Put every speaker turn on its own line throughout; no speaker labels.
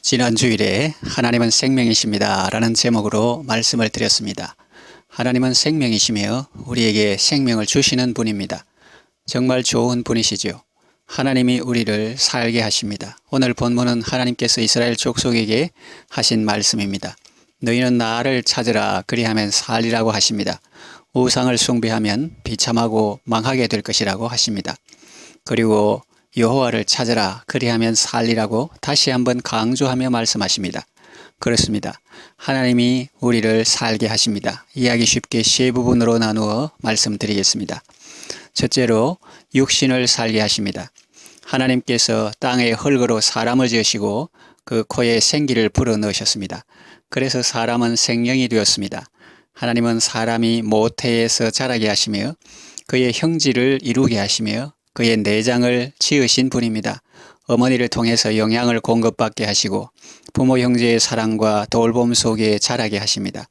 지난 주일에 하나님은 생명이십니다 라는 제목으로 말씀을 드렸습니다. 하나님은 생명이시며 우리에게 생명을 주시는 분입니다. 정말 좋은 분이시죠. 하나님이 우리를 살게 하십니다. 오늘 본문은 하나님께서 이스라엘 족속에게 하신 말씀입니다. 너희는 나를 찾으라 그리하면 살리라고 하십니다. 우상을 숭배하면 비참하고 망하게 될 것이라고 하십니다. 그리고 여호와를 찾으라 그리하면 살리라고 다시 한번 강조하며 말씀하십니다. 그렇습니다. 하나님이 우리를 살게 하십니다. 이야기 쉽게 세 부분으로 나누어 말씀드리겠습니다. 첫째로 육신을 살게 하십니다. 하나님께서 땅에 흙으로 사람을 지으시고 그 코에 생기를 불어넣으셨습니다. 그래서 사람은 생명이 되었습니다. 하나님은 사람이 모태에서 자라게 하시며 그의 형질을 이루게 하시며 그의 내장을 지으신 분입니다. 어머니를 통해서 영양을 공급받게 하시고 부모 형제의 사랑과 돌봄 속에 자라게 하십니다.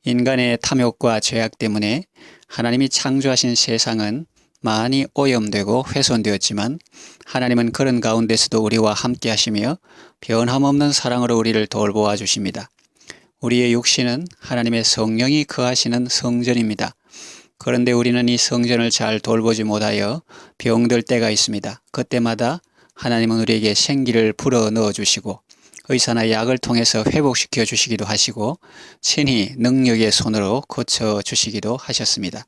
인간의 탐욕과 죄악 때문에 하나님이 창조하신 세상은 많이 오염되고 훼손되었지만 하나님은 그런 가운데서도 우리와 함께 하시며 변함없는 사랑으로 우리를 돌보아 주십니다. 우리의 육신은 하나님의 성령이 거하시는 성전입니다. 그런데 우리는 이 성전을 잘 돌보지 못하여 병들 때가 있습니다. 그때마다 하나님은 우리에게 생기를 불어 넣어 주시고 의사나 약을 통해서 회복시켜 주시기도 하시고 친히 능력의 손으로 고쳐 주시기도 하셨습니다.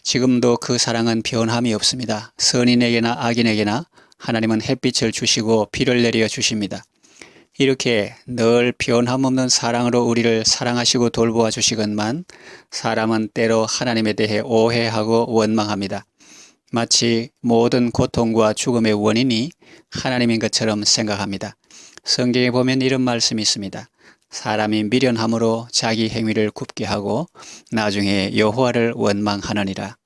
지금도 그 사랑은 변함이 없습니다. 선인에게나 악인에게나 하나님은 햇빛을 주시고 비를 내려 주십니다. 이렇게 늘 변함없는 사랑으로 우리를 사랑하시고 돌보아 주시건만 사람은 때로 하나님에 대해 오해하고 원망합니다. 마치 모든 고통과 죽음의 원인이 하나님인 것처럼 생각합니다. 성경에 보면 이런 말씀이 있습니다. 사람이 미련함으로 자기 행위를 굽게 하고 나중에 여호와를 원망하느니라.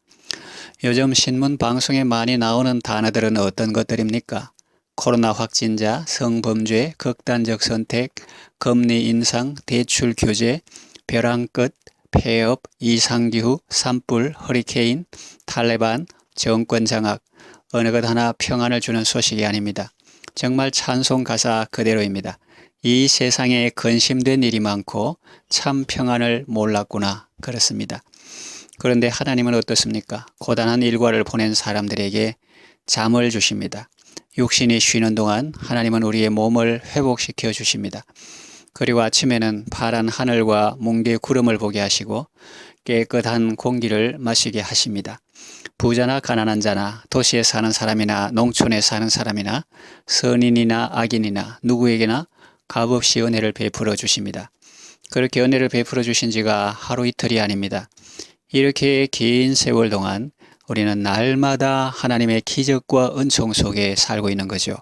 요즘 신문 방송에 많이 나오는 단어들은 어떤 것들입니까? 코로나 확진자, 성범죄, 극단적 선택, 금리 인상, 대출 규제, 벼랑 끝, 폐업, 이상기후, 산불, 허리케인, 탈레반, 정권 장악, 어느 것 하나 평안을 주는 소식이 아닙니다. 정말 찬송 가사 그대로입니다. 이 세상에 근심된 일이 많고 참 평안을 몰랐구나. 그렇습니다. 그런데 하나님은 어떻습니까? 고단한 일과를 보낸 사람들에게 잠을 주십니다. 육신이 쉬는 동안 하나님은 우리의 몸을 회복시켜 주십니다. 그리고 아침에는 파란 하늘과 뭉게 구름을 보게 하시고 깨끗한 공기를 마시게 하십니다. 부자나 가난한 자나 도시에 사는 사람이나 농촌에 사는 사람이나 선인이나 악인이나 누구에게나 값없이 은혜를 베풀어 주십니다. 그렇게 은혜를 베풀어 주신 지가 하루 이틀이 아닙니다. 이렇게 긴 세월 동안 우리는 날마다 하나님의 기적과 은총 속에 살고 있는 거죠.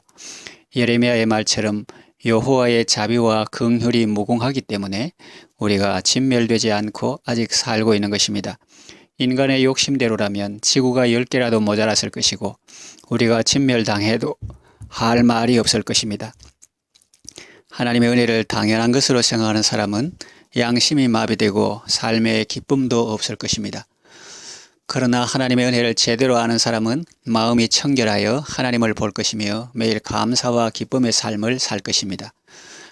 예레미야의 말처럼 여호와의 자비와 긍휼이 무궁하기 때문에 우리가 진멸되지 않고 아직 살고 있는 것입니다. 인간의 욕심대로라면 지구가 10개라도 모자랐을 것이고 우리가 진멸당해도 할 말이 없을 것입니다. 하나님의 은혜를 당연한 것으로 생각하는 사람은 양심이 마비되고 삶의 기쁨도 없을 것입니다. 그러나 하나님의 은혜를 제대로 아는 사람은 마음이 청결하여 하나님을 볼 것이며 매일 감사와 기쁨의 삶을 살 것입니다.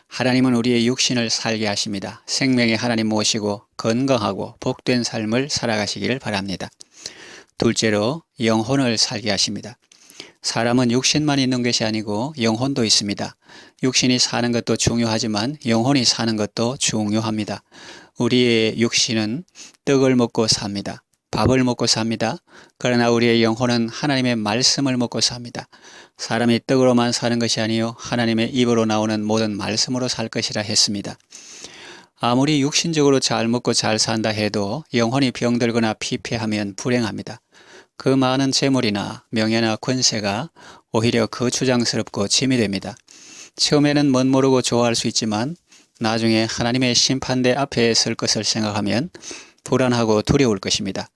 하나님은 우리의 육신을 살게 하십니다. 생명의 하나님 모시고 건강하고 복된 삶을 살아가시길 바랍니다. 둘째로 영혼을 살게 하십니다. 사람은 육신만 있는 것이 아니고 영혼도 있습니다. 육신이 사는 것도 중요하지만 영혼이 사는 것도 중요합니다. 우리의 육신은 떡을 먹고 삽니다. 밥을 먹고 삽니다. 그러나 우리의 영혼은 하나님의 말씀을 먹고 삽니다. 사람이 떡으로만 사는 것이 아니요 하나님의 입으로 나오는 모든 말씀으로 살 것이라 했습니다. 아무리 육신적으로 잘 먹고 잘 산다 해도 영혼이 병들거나 피폐하면 불행합니다. 그 많은 재물이나 명예나 권세가 오히려 거추장스럽고 짐이 됩니다. 처음에는 멋모르고 좋아할 수 있지만 나중에 하나님의 심판대 앞에 설 것을 생각하면 불안하고 두려울 것입니다.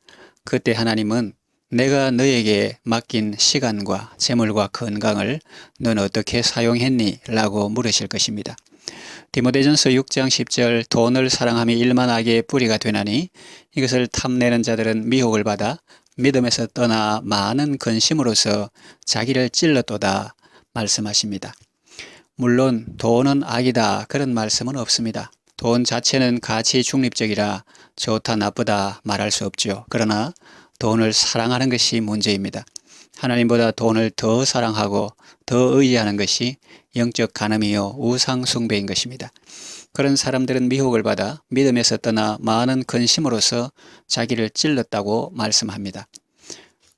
그때 하나님은 내가 너에게 맡긴 시간과 재물과 건강을 넌 어떻게 사용했니? 라고 물으실 것입니다. 디모데전서 6장 10절 돈을 사랑함이 일만 악의 뿌리가 되나니 이것을 탐내는 자들은 미혹을 받아 믿음에서 떠나 많은 근심으로서 자기를 찔렀도다 말씀하십니다. 물론 돈은 악이다 그런 말씀은 없습니다. 돈 자체는 가치 중립적이라 좋다 나쁘다 말할 수 없죠. 그러나 돈을 사랑하는 것이 문제입니다. 하나님보다 돈을 더 사랑하고 더 의지하는 것이 영적 간음이요 우상 숭배인 것입니다. 그런 사람들은 미혹을 받아 믿음에서 떠나 많은 근심으로서 자기를 찔렀다고 말씀합니다.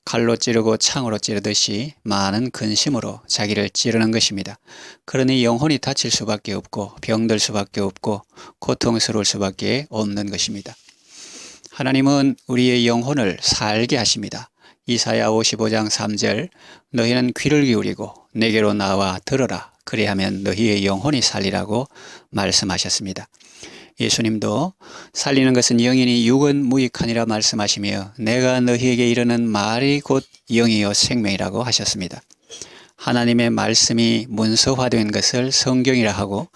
칼로 찌르고 창으로 찌르듯이 많은 근심으로 자기를 찌르는 것입니다. 그러니 영혼이 다칠 수밖에 없고 병들 수밖에 없고 고통스러울 수밖에 없는 것입니다. 하나님은 우리의 영혼을 살게 하십니다. 이사야 55장 3절 너희는 귀를 기울이고 내게로 나와 들으라 그리하면 너희의 영혼이 살리라고 말씀하셨습니다. 예수님도 살리는 것은 영이니 육은 무익하니라 말씀하시며 내가 너희에게 이르는 말이 곧 영이요 생명이라고 하셨습니다. 하나님의 말씀이 문서화된 것을 성경이라 하고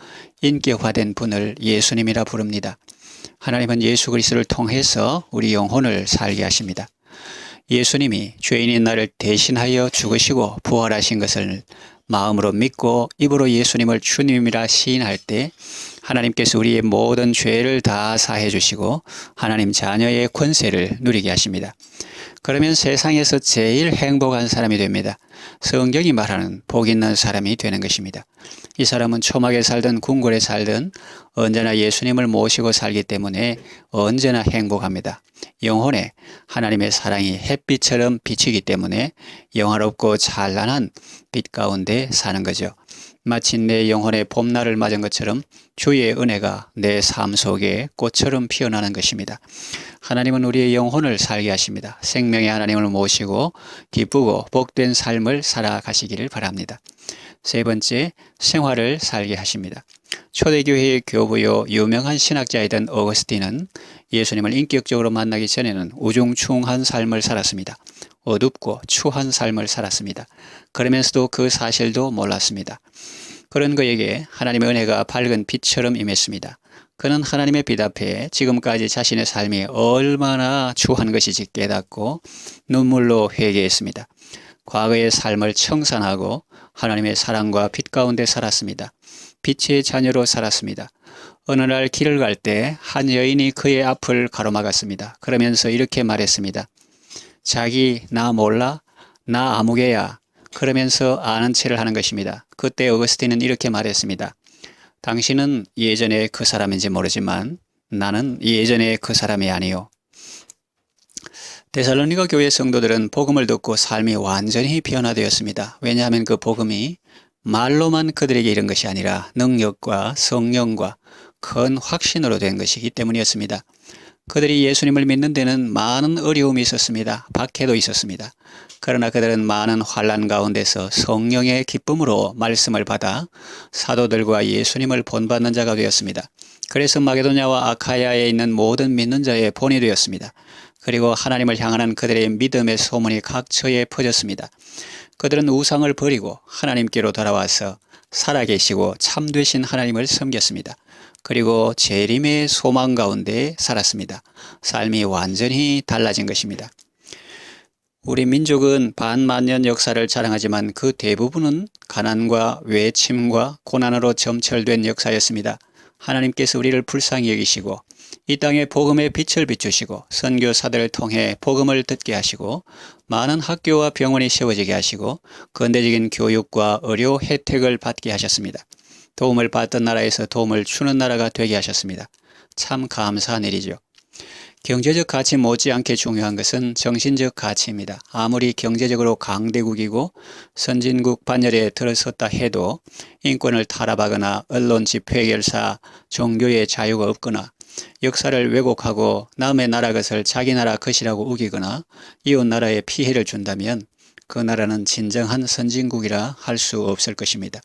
인격화된 분을 예수님이라 부릅니다. 하나님은 예수 그리스도를 통해서 우리 영혼을 살게 하십니다. 예수님이 죄인인 나를 대신하여 죽으시고 부활하신 것을 마음으로 믿고 입으로 예수님을 주님이라 시인할 때 하나님께서 우리의 모든 죄를 다 사해 주시고 하나님 자녀의 권세를 누리게 하십니다. 그러면 세상에서 제일 행복한 사람이 됩니다. 성경이 말하는 복 있는 사람이 되는 것입니다. 이 사람은 초막에 살든 궁궐에 살든 언제나 예수님을 모시고 살기 때문에 언제나 행복합니다. 영혼에 하나님의 사랑이 햇빛처럼 비치기 때문에 영화롭고 찬란한 빛 가운데 사는 거죠. 마치 내 영혼의 봄날을 맞은 것처럼 주의 은혜가 내 삶 속에 꽃처럼 피어나는 것입니다. 하나님은 우리의 영혼을 살게 하십니다. 생명의 하나님을 모시고 기쁘고 복된 삶을 살아가시기를 바랍니다. 세 번째, 생활을 살게 하십니다. 초대교회의 교부요 유명한 신학자이던 어거스틴은 예수님을 인격적으로 만나기 전에는 우중충한 삶을 살았습니다. 어둡고 추한 삶을 살았습니다. 그러면서도 그 사실도 몰랐습니다. 그런 그에게 하나님의 은혜가 밝은 빛처럼 임했습니다. 그는 하나님의 빛 앞에 지금까지 자신의 삶이 얼마나 추한 것인지 깨닫고 눈물로 회개했습니다. 과거의 삶을 청산하고 하나님의 사랑과 빛 가운데 살았습니다. 빛의 자녀로 살았습니다. 어느 날 길을 갈 때 한 여인이 그의 앞을 가로막았습니다. 그러면서 이렇게 말했습니다. 자기 나 몰라? 나 아무개야. 그러면서 아는 체를 하는 것입니다. 그때 어거스틴은 이렇게 말했습니다. 당신은 예전에 그 사람인지 모르지만 나는 예전에 그 사람이 아니요. 데살로니가 교회 성도들은 복음을 듣고 삶이 완전히 변화되었습니다. 왜냐하면 그 복음이 말로만 그들에게 이른 것이 아니라 능력과 성령과 큰 확신으로 된 것이기 때문이었습니다. 그들이 예수님을 믿는 데는 많은 어려움이 있었습니다. 박해도 있었습니다. 그러나 그들은 많은 환난 가운데서 성령의 기쁨으로 말씀을 받아 사도들과 예수님을 본받는 자가 되었습니다. 그래서 마게도냐와 아카야에 있는 모든 믿는 자의 본이 되었습니다. 그리고 하나님을 향하는 그들의 믿음의 소문이 각처에 퍼졌습니다. 그들은 우상을 버리고 하나님께로 돌아와서 살아계시고 참되신 하나님을 섬겼습니다. 그리고 재림의 소망 가운데 살았습니다. 삶이 완전히 달라진 것입니다. 우리 민족은 반만년 역사를 자랑하지만 그 대부분은 가난과 외침과 고난으로 점철된 역사였습니다. 하나님께서 우리를 불쌍히 여기시고 이 땅에 복음의 빛을 비추시고 선교사들을 통해 복음을 듣게 하시고 많은 학교와 병원이 세워지게 하시고 근대적인 교육과 의료 혜택을 받게 하셨습니다. 도움을 받던 나라에서 도움을 주는 나라가 되게 하셨습니다. 참 감사한 일이죠. 경제적 가치 못지않게 중요한 것은 정신적 가치입니다. 아무리 경제적으로 강대국이고 선진국 반열에 들어섰다 해도 인권을 탄압하거나 언론 집회 결사, 종교의 자유가 없거나 역사를 왜곡하고 남의 나라 것을 자기 나라 것이라고 우기거나 이웃 나라에 피해를 준다면 그 나라는 진정한 선진국이라 할 수 없을 것입니다.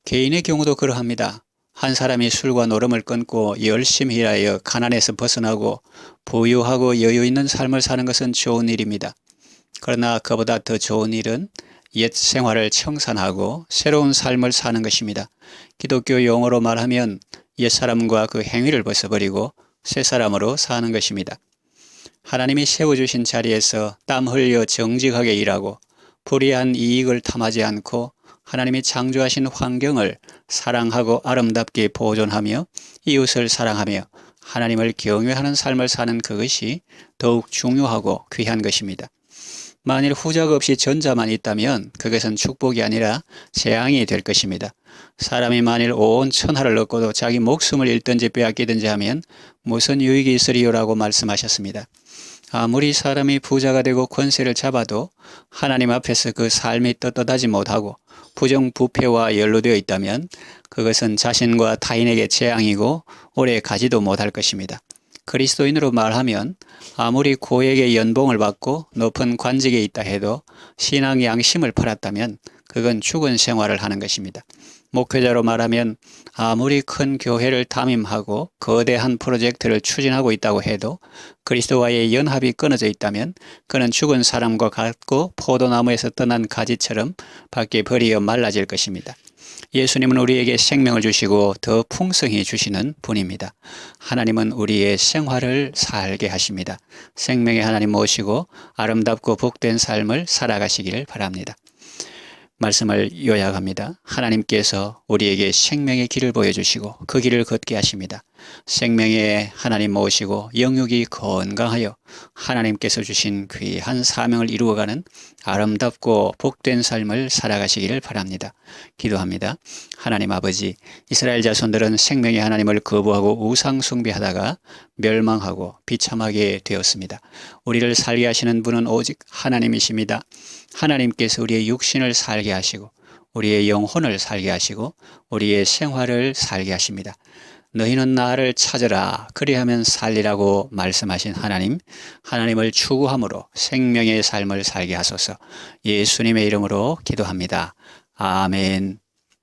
개인의 경우도 그러합니다. 한 사람이 술과 노름을 끊고 열심히 일하여 가난에서 벗어나고 부유하고 여유 있는 삶을 사는 것은 좋은 일입니다. 그러나 그보다 더 좋은 일은 옛 생활을 청산하고 새로운 삶을 사는 것입니다. 기독교 용어로 말하면 옛사람과 그 행위를 벗어버리고 새 사람으로 사는 것입니다. 하나님이 세워주신 자리에서 땀 흘려 정직하게 일하고 불이한 이익을 탐하지 않고 하나님이 창조하신 환경을 사랑하고 아름답게 보존하며 이웃을 사랑하며 하나님을 경외하는 삶을 사는 그것이 더욱 중요하고 귀한 것입니다. 만일 후자가 없이 전자만 있다면 그것은 축복이 아니라 재앙이 될 것입니다. 사람이 만일 온 천하를 얻고도 자기 목숨을 잃든지 빼앗기든지 하면 무슨 유익이 있으리요라고 말씀하셨습니다. 아무리 사람이 부자가 되고 권세를 잡아도 하나님 앞에서 그 삶이 떳떳하지 못하고 부정부패와 연루되어 있다면 그것은 자신과 타인에게 재앙이고 오래 가지도 못할 것입니다. 그리스도인으로 말하면 아무리 고액의 연봉을 받고 높은 관직에 있다 해도 신앙 양심을 팔았다면 그건 죽은 생활을 하는 것입니다. 목회자로 말하면 아무리 큰 교회를 담임하고 거대한 프로젝트를 추진하고 있다고 해도 그리스도와의 연합이 끊어져 있다면 그는 죽은 사람과 같고 포도나무에서 떠난 가지처럼 밖에 버리어 말라질 것입니다. 예수님은 우리에게 생명을 주시고 더 풍성히 주시는 분입니다. 하나님은 우리의 생활을 살게 하십니다. 생명의 하나님 모시고 아름답고 복된 삶을 살아가시기를 바랍니다. 말씀을 요약합니다. 하나님께서 우리에게 생명의 길을 보여주시고 그 길을 걷게 하십니다. 생명의 하나님 모시고 영육이 건강하여 하나님께서 주신 귀한 사명을 이루어가는 아름답고 복된 삶을 살아가시기를 바랍니다. 기도합니다. 하나님 아버지, 이스라엘 자손들은 생명의 하나님을 거부하고 우상 숭배하다가 멸망하고 비참하게 되었습니다. 우리를 살게 하시는 분은 오직 하나님이십니다. 하나님께서 우리의 육신을 살게 하시고 우리의 영혼을 살게 하시고 우리의 생활을 살게 하십니다. 너희는 나를 찾으라 그리하면 살리라고 말씀하신 하나님, 하나님을 추구함으로 생명의 삶을 살게 하소서. 예수님의 이름으로 기도합니다. 아멘.